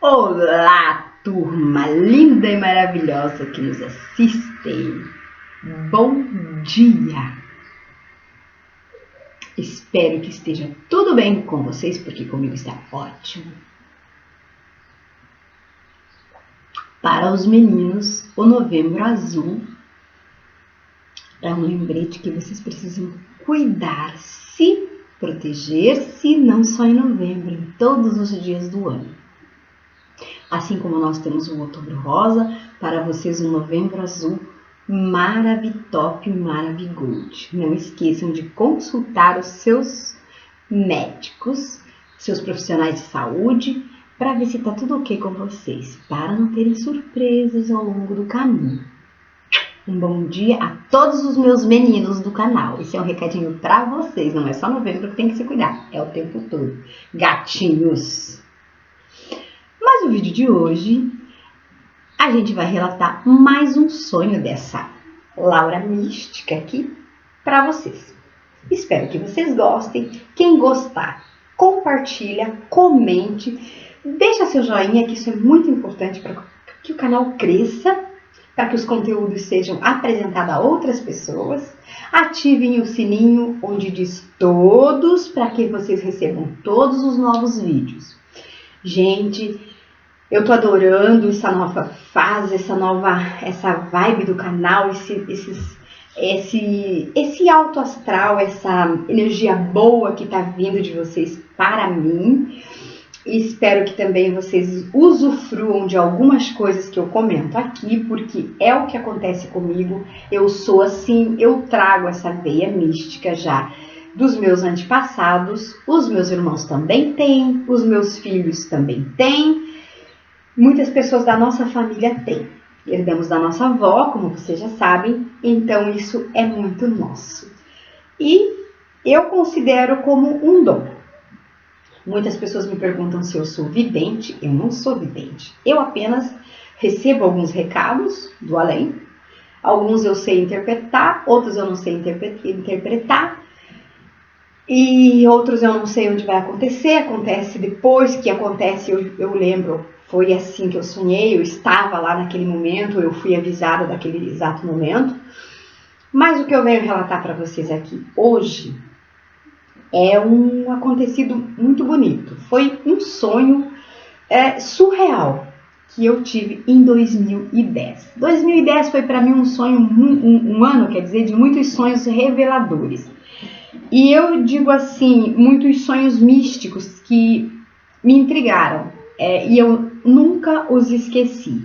Olá, turma linda e maravilhosa que nos assistem. Bom dia! Espero que esteja tudo bem com vocês, porque comigo está ótimo. Para os meninos, o Novembro Azul é um lembrete que vocês precisam cuidar, se proteger-se, não só em novembro, em todos os dias do ano. Assim como nós temos o Outubro Rosa, para vocês o Novembro Azul, Maravitop Maravigold. Não esqueçam de consultar os seus médicos, seus profissionais de saúde, para ver se está tudo ok com vocês, para não terem surpresas ao longo do caminho. Um bom dia a todos os meus meninos do canal. Esse é um recadinho para vocês, não é só novembro que tem que se cuidar, é o tempo todo. Gatinhos! Mas no vídeo de hoje, a gente vai relatar mais um sonho dessa Laura mística aqui para vocês. Espero que vocês gostem. Quem gostar, compartilha, comente, deixa seu joinha, que isso é muito importante para que o canal cresça, para que os conteúdos sejam apresentados a outras pessoas. Ativem o sininho onde diz todos, para que vocês recebam todos os novos vídeos. Gente, eu tô adorando essa nova fase, essa vibe do canal, esse alto astral, essa energia boa que tá vindo de vocês para mim. E espero que também vocês usufruam de algumas coisas que eu comento aqui, porque é o que acontece comigo. Eu sou assim, eu trago essa veia mística já dos meus antepassados. Os meus irmãos também têm, os meus filhos também têm. Muitas pessoas da nossa família têm. Herdamos da nossa avó, como vocês já sabem, então isso é muito nosso. E eu considero como um dom. Muitas pessoas me perguntam se eu sou vidente. Eu não sou vidente. Eu apenas recebo alguns recados do além. Alguns eu sei interpretar, outros eu não sei interpretar. E outros eu não sei onde vai acontecer. Acontece depois que acontece, eu lembro. Foi assim que eu sonhei, eu estava lá naquele momento, eu fui avisada daquele exato momento. Mas o que eu venho relatar para vocês aqui hoje é um acontecido muito bonito. Foi um sonho surreal que eu tive em 2010. 2010 foi para mim um sonho, um ano, quer dizer, de muitos sonhos reveladores. E eu digo assim, muitos sonhos místicos que me intrigaram. E eu nunca os esqueci.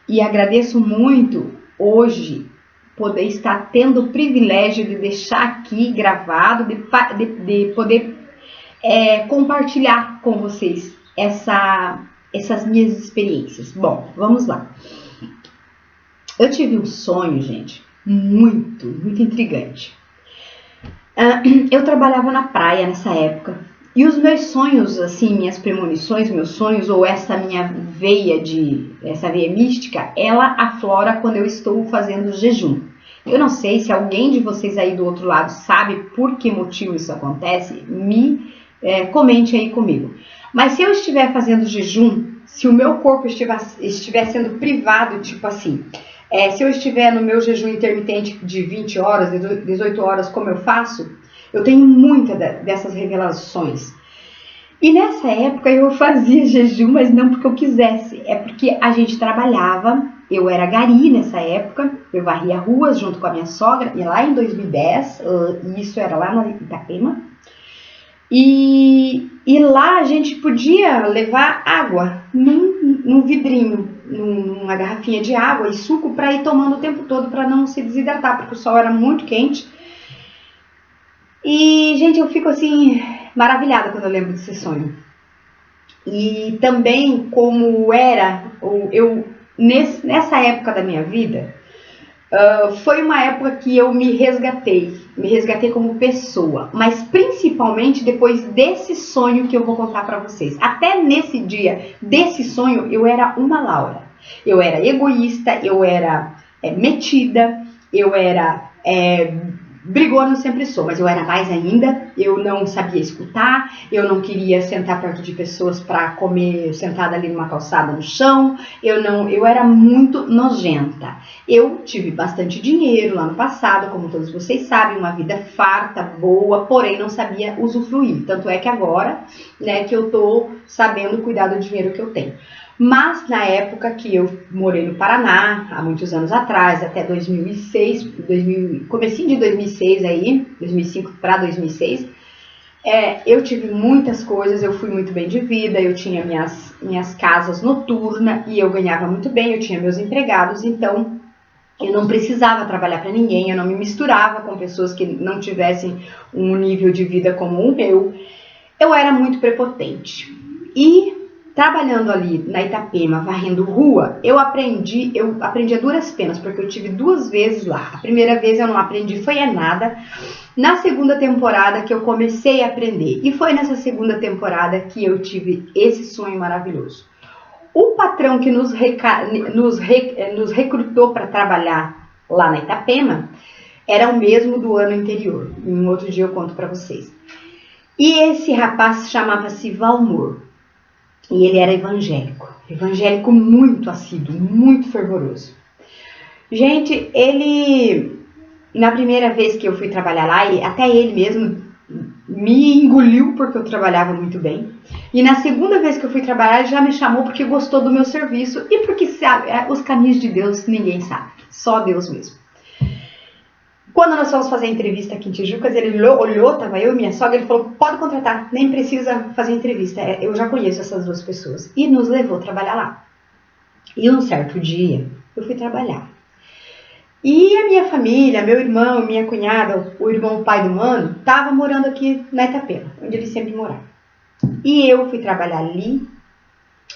E agradeço muito hoje poder estar tendo o privilégio de deixar aqui gravado, de poder compartilhar com vocês essas minhas experiências. Bom, vamos lá. Eu tive um sonho, gente, muito intrigante. Eu trabalhava na praia nessa época. E os meus sonhos, assim, minhas premonições, meus sonhos, ou essa veia mística, ela aflora quando eu estou fazendo jejum. Eu não sei se alguém de vocês aí do outro lado sabe por que motivo isso acontece, comente aí comigo. Mas se eu estiver fazendo jejum, se o meu corpo estiver sendo privado, tipo assim, se eu estiver no meu jejum intermitente de 20 horas, 18 horas, como eu faço, eu tenho muitas dessas revelações. E nessa época eu fazia jejum, mas não porque eu quisesse. É porque a gente trabalhava, eu era gari nessa época, eu varria ruas junto com a minha sogra, e lá em 2010, isso era lá na Itapema, e lá a gente podia levar água num vidrinho, numa garrafinha de água e suco para ir tomando o tempo todo para não se desidratar, porque o sol era muito quente. E, gente, eu fico assim, maravilhada quando eu lembro desse sonho. E também como era, nessa época da minha vida, foi uma época que eu me resgatei como pessoa, mas principalmente depois desse sonho que eu vou contar para vocês. Até nesse dia desse sonho, eu era uma Laura. Eu era egoísta, eu era metida, eu era brigona eu sempre sou, mas eu era mais ainda. Eu não sabia escutar, eu não queria sentar perto de pessoas para comer sentada ali numa calçada no chão. Eu era muito nojenta. Eu tive bastante dinheiro lá no passado, como todos vocês sabem, uma vida farta, boa, porém não sabia usufruir. Tanto é que agora, né, que eu tô sabendo cuidar do dinheiro que eu tenho. Mas na época que eu morei no Paraná, há muitos anos atrás, até 2006, comecinho de 2006 aí, 2005 para 2006, eu tive muitas coisas, eu fui muito bem de vida, eu tinha minhas casas noturnas e eu ganhava muito bem, eu tinha meus empregados, então eu não precisava trabalhar para ninguém, eu não me misturava com pessoas que não tivessem um nível de vida como o meu. Eu era muito prepotente. E trabalhando ali na Itapema, varrendo rua, eu aprendi a duras penas, porque eu tive 2 vezes lá. A primeira vez eu não aprendi, foi nada. Na segunda temporada que eu comecei a aprender. E foi nessa segunda temporada que eu tive esse sonho maravilhoso. O patrão que nos recrutou para trabalhar lá na Itapema era o mesmo do ano anterior. Em um outro dia eu conto para vocês. E esse rapaz chamava-se Valmor. E ele era evangélico muito assíduo, muito fervoroso. Gente, ele, na primeira vez que eu fui trabalhar lá, até ele mesmo me engoliu porque eu trabalhava muito bem. E na segunda vez que eu fui trabalhar, ele já me chamou porque gostou do meu serviço e porque sabe, os caminhos de Deus ninguém sabe, só Deus mesmo. Quando nós fomos fazer a entrevista aqui em Tijucas, ele olhou, tava eu e minha sogra, ele falou, pode contratar, nem precisa fazer entrevista, eu já conheço essas 2 pessoas. E nos levou a trabalhar lá. E um certo dia, eu fui trabalhar. E a minha família, meu irmão, minha cunhada, o irmão pai do mano, tava morando aqui na Itapema, onde ele sempre morava. E eu fui trabalhar ali,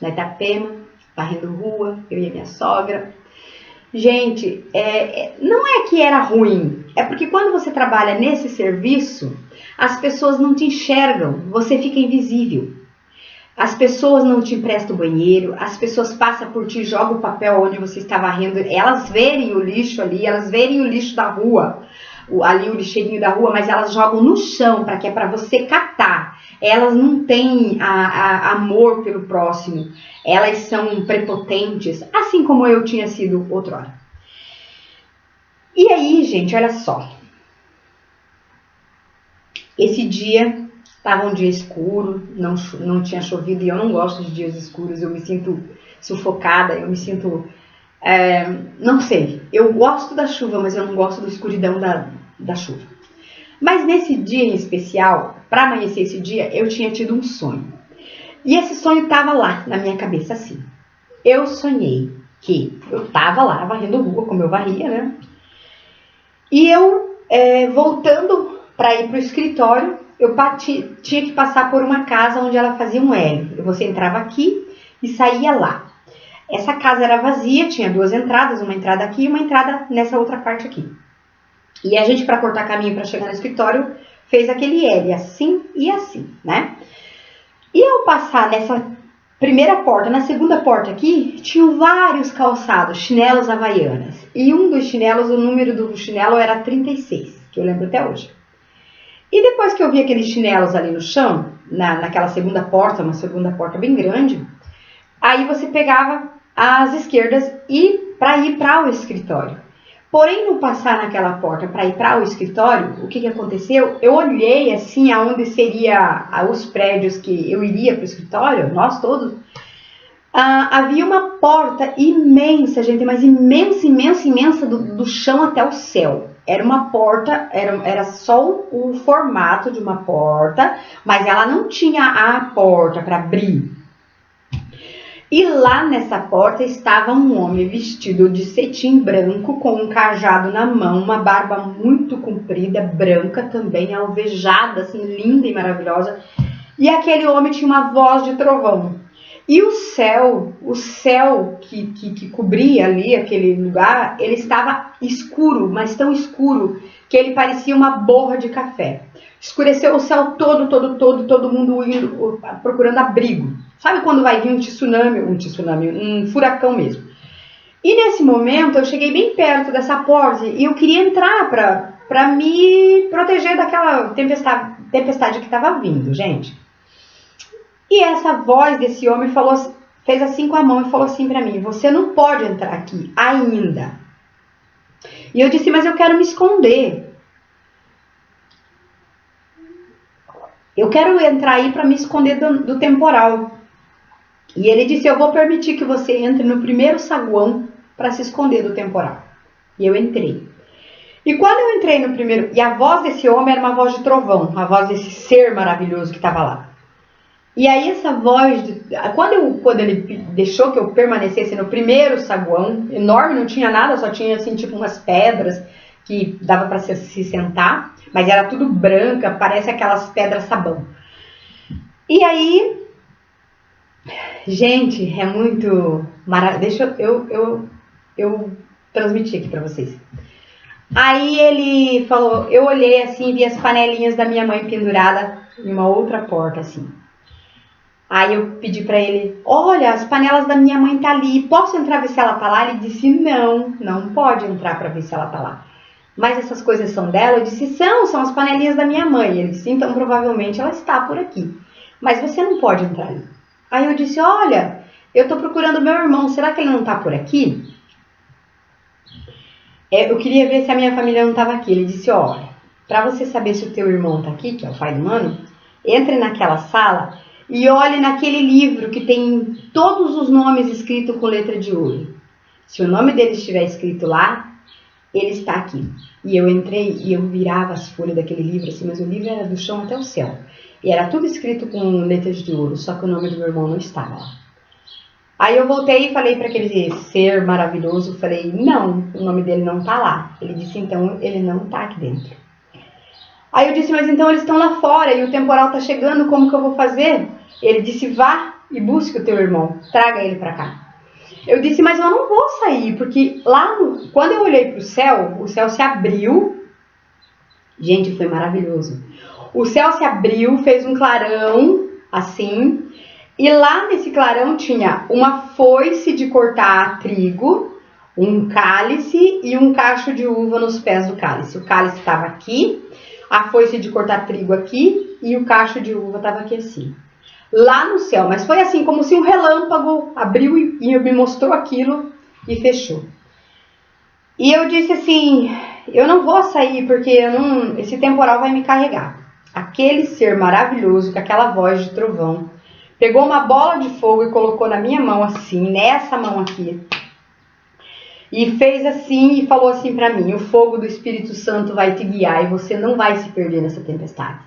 na Itapema, varrendo rua, eu e a minha sogra. Gente, não é que era ruim, é porque quando você trabalha nesse serviço, as pessoas não te enxergam, você fica invisível. As pessoas não te emprestam o banheiro, as pessoas passam por ti, jogam o papel onde você está varrendo, elas verem o lixo ali, elas verem o lixo da rua, ali o lixeirinho da rua, mas elas jogam no chão, que é para você catar. Elas não têm amor pelo próximo, elas são prepotentes, assim como eu tinha sido outrora. E aí, gente, olha só. Esse dia estava um dia escuro, não tinha chovido, e eu não gosto de dias escuros, eu me sinto sufocada, eu me sinto, não sei, eu gosto da chuva, mas eu não gosto da escuridão da chuva. Mas nesse dia em especial, para amanhecer esse dia, eu tinha tido um sonho. E esse sonho estava lá na minha cabeça assim. Eu sonhei que eu estava lá varrendo rua, como eu varria, né? E eu, voltando para ir para o escritório, eu tinha que passar por uma casa onde ela fazia um L. Você entrava aqui e saía lá. Essa casa era vazia, tinha 2 entradas, uma entrada aqui e uma entrada nessa outra parte aqui. E a gente, para cortar caminho para chegar no escritório, fez aquele L, assim e assim, né? E ao passar nessa primeira porta, na segunda porta aqui, tinham vários calçados, chinelos havaianas. E um dos chinelos, o número do chinelo era 36, que eu lembro até hoje. E depois que eu vi aqueles chinelos ali no chão, naquela segunda porta, uma segunda porta bem grande, aí você pegava as esquerdas e para ir para o escritório. Porém, no passar naquela porta para ir para o escritório, o que aconteceu? Eu olhei assim aonde seria os prédios que eu iria para o escritório, nós todos. Havia uma porta imensa, gente, mas imensa do chão até o céu. Era uma porta, era só o formato de uma porta, mas ela não tinha a porta para abrir. E lá nessa porta estava um homem vestido de cetim branco, com um cajado na mão, uma barba muito comprida, branca também, alvejada, assim, linda e maravilhosa. E aquele homem tinha uma voz de trovão. E o céu que cobria ali aquele lugar, ele estava escuro, mas tão escuro, que ele parecia uma borra de café. Escureceu o céu todo mundo indo, procurando abrigo. Sabe quando vai vir um furacão mesmo. E nesse momento eu cheguei bem perto dessa porta e eu queria entrar para me proteger daquela tempestade que estava vindo, gente. E essa voz desse homem fez assim com a mão e falou assim para mim: você não pode entrar aqui ainda. E eu disse: mas eu quero me esconder. Eu quero entrar aí para me esconder do temporal. E ele disse: eu vou permitir que você entre no primeiro saguão para se esconder do temporal. E eu entrei. E quando eu entrei no primeiro... E a voz desse homem era uma voz de trovão. A voz desse ser maravilhoso que estava lá. E aí essa voz... Quando ele deixou que eu permanecesse no primeiro saguão, enorme, não tinha nada, só tinha assim tipo umas pedras que dava para se sentar. Mas era tudo branca, parece aquelas pedras sabão. E aí... Gente, é muito maravilhoso. Deixa eu transmitir aqui para vocês. Aí ele falou, eu olhei assim e vi as panelinhas da minha mãe penduradas em uma outra porta assim. Aí eu pedi pra ele, olha, as panelas da minha mãe tá ali, posso entrar ver se ela tá lá? Ele disse, não pode entrar pra ver se ela tá lá. Mas essas coisas são dela? Eu disse, são as panelinhas da minha mãe. Ele disse, então provavelmente ela está por aqui, mas você não pode entrar ali. Aí eu disse, olha, eu tô procurando meu irmão, será que ele não tá por aqui? Eu queria ver se a minha família não estava aqui. Ele disse, olha, para você saber se o teu irmão está aqui, que é o pai do Mano, entre naquela sala e olhe naquele livro que tem todos os nomes escritos com letra de ouro. Se o nome dele estiver escrito lá, ele está aqui. E eu entrei e eu virava as folhas daquele livro, assim, mas o livro era do chão até o céu. E era tudo escrito com letras de ouro, só que o nome do meu irmão não estava lá. Aí eu voltei e falei para aquele ser maravilhoso, falei, não, o nome dele não tá lá. Ele disse, então ele não tá aqui dentro. Aí eu disse, mas então eles estão lá fora e o temporal tá chegando, como que eu vou fazer? Ele disse, vá e busque o teu irmão, traga ele para cá. Eu disse, mas eu não vou sair, porque lá, quando eu olhei pro céu, o céu se abriu. Gente, foi maravilhoso. O céu se abriu, fez um clarão, assim... E lá nesse clarão tinha uma foice de cortar trigo, um cálice e um cacho de uva nos pés do cálice. O cálice estava aqui, a foice de cortar trigo aqui e o cacho de uva estava aqui assim. Lá no céu, mas foi assim, como se um relâmpago abriu e me mostrou aquilo e fechou. E eu disse assim, eu não vou sair porque esse temporal vai me carregar. Aquele ser maravilhoso, com aquela voz de trovão, pegou uma bola de fogo e colocou na minha mão assim, nessa mão aqui. E fez assim e falou assim pra mim, o fogo do Espírito Santo vai te guiar e você não vai se perder nessa tempestade.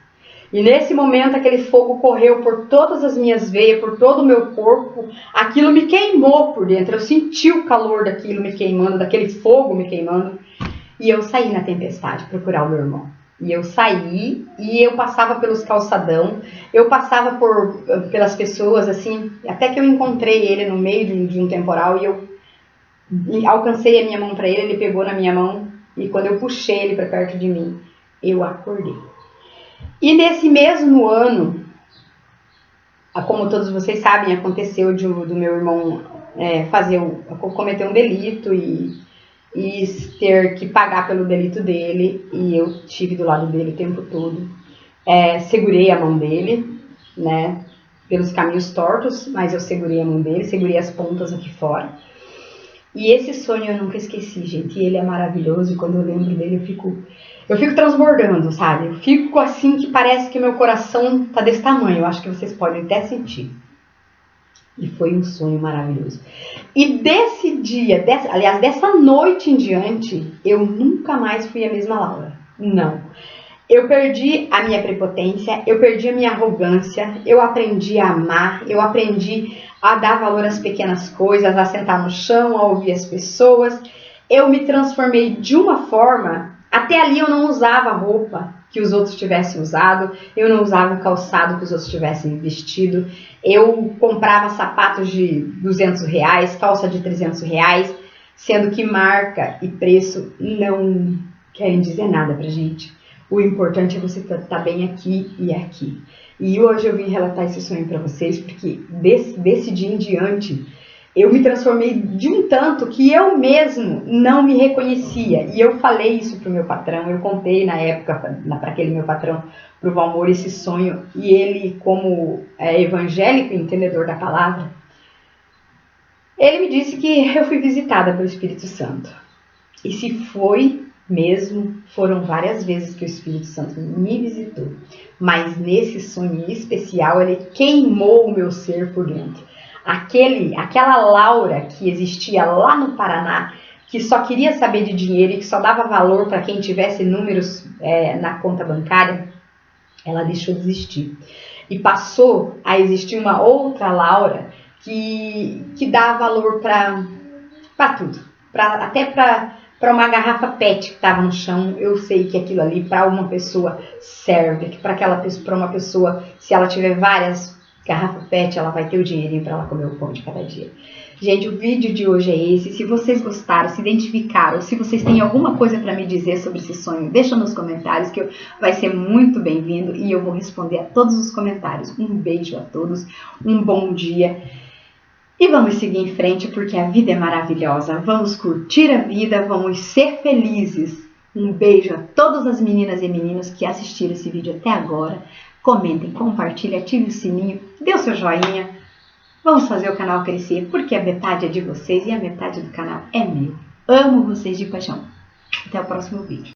E nesse momento aquele fogo correu por todas as minhas veias, por todo o meu corpo. Aquilo me queimou por dentro, eu senti o calor daquilo me queimando, daquele fogo me queimando. E eu saí na tempestade procurar o meu irmão. E eu saí e eu passava pelos calçadão, eu passava pelas pessoas, assim, até que eu encontrei ele no meio de um temporal e eu alcancei a minha mão para ele, ele pegou na minha mão e quando eu puxei ele para perto de mim, eu acordei. E nesse mesmo ano, como todos vocês sabem, aconteceu do meu irmão cometer um delito e ter que pagar pelo delito dele, e eu estive do lado dele o tempo todo. Segurei a mão dele, né, pelos caminhos tortos, mas eu segurei a mão dele, segurei as pontas aqui fora. E esse sonho eu nunca esqueci, gente, e ele é maravilhoso, e quando eu lembro dele eu fico transbordando, sabe? Eu fico assim que parece que meu coração tá desse tamanho, eu acho que vocês podem até sentir. E foi um sonho maravilhoso. E desse dia, dessa noite em diante, eu nunca mais fui a mesma Laura. Não. Eu perdi a minha prepotência, eu perdi a minha arrogância, eu aprendi a amar, eu aprendi a dar valor às pequenas coisas, a sentar no chão, a ouvir as pessoas. Eu me transformei de uma forma, até ali eu não usava roupa que os outros tivessem usado, eu não usava o calçado que os outros tivessem vestido, eu comprava sapatos de R$200, calça de R$300, sendo que marca e preço não querem dizer nada pra gente. O importante é você estar bem aqui e aqui. E hoje eu vim relatar esse sonho para vocês, porque desse dia em diante, eu me transformei de um tanto que eu mesmo não me reconhecia. E eu falei isso pro meu patrão, eu contei na época para aquele meu patrão, pro Valmor, esse sonho. E ele, como evangélico e entendedor da palavra, ele me disse que eu fui visitada pelo Espírito Santo. E se foi mesmo, foram várias vezes que o Espírito Santo me visitou. Mas nesse sonho especial, ele queimou o meu ser por dentro. Aquela Laura que existia lá no Paraná, que só queria saber de dinheiro e que só dava valor para quem tivesse números na conta bancária, ela deixou de existir. E passou a existir uma outra Laura que dá valor para tudo. Até para uma garrafa PET que estava no chão, eu sei que aquilo ali para uma pessoa serve, que para uma pessoa, se ela tiver várias garrafas PET, ela vai ter o dinheirinho para ela comer o pão de cada dia. Gente, o vídeo de hoje é esse. Se vocês gostaram, se identificaram, se vocês têm alguma coisa para me dizer sobre esse sonho, deixa nos comentários que vai ser muito bem-vindo e eu vou responder a todos os comentários. Um beijo a todos, um bom dia. E vamos seguir em frente porque a vida é maravilhosa. Vamos curtir a vida, vamos ser felizes. Um beijo a todas as meninas e meninos que assistiram esse vídeo até agora. Comentem, compartilhem, ativem o sininho, dê o seu joinha. Vamos fazer o canal crescer porque a metade é de vocês e a metade do canal é meu. Amo vocês de paixão. Até o próximo vídeo.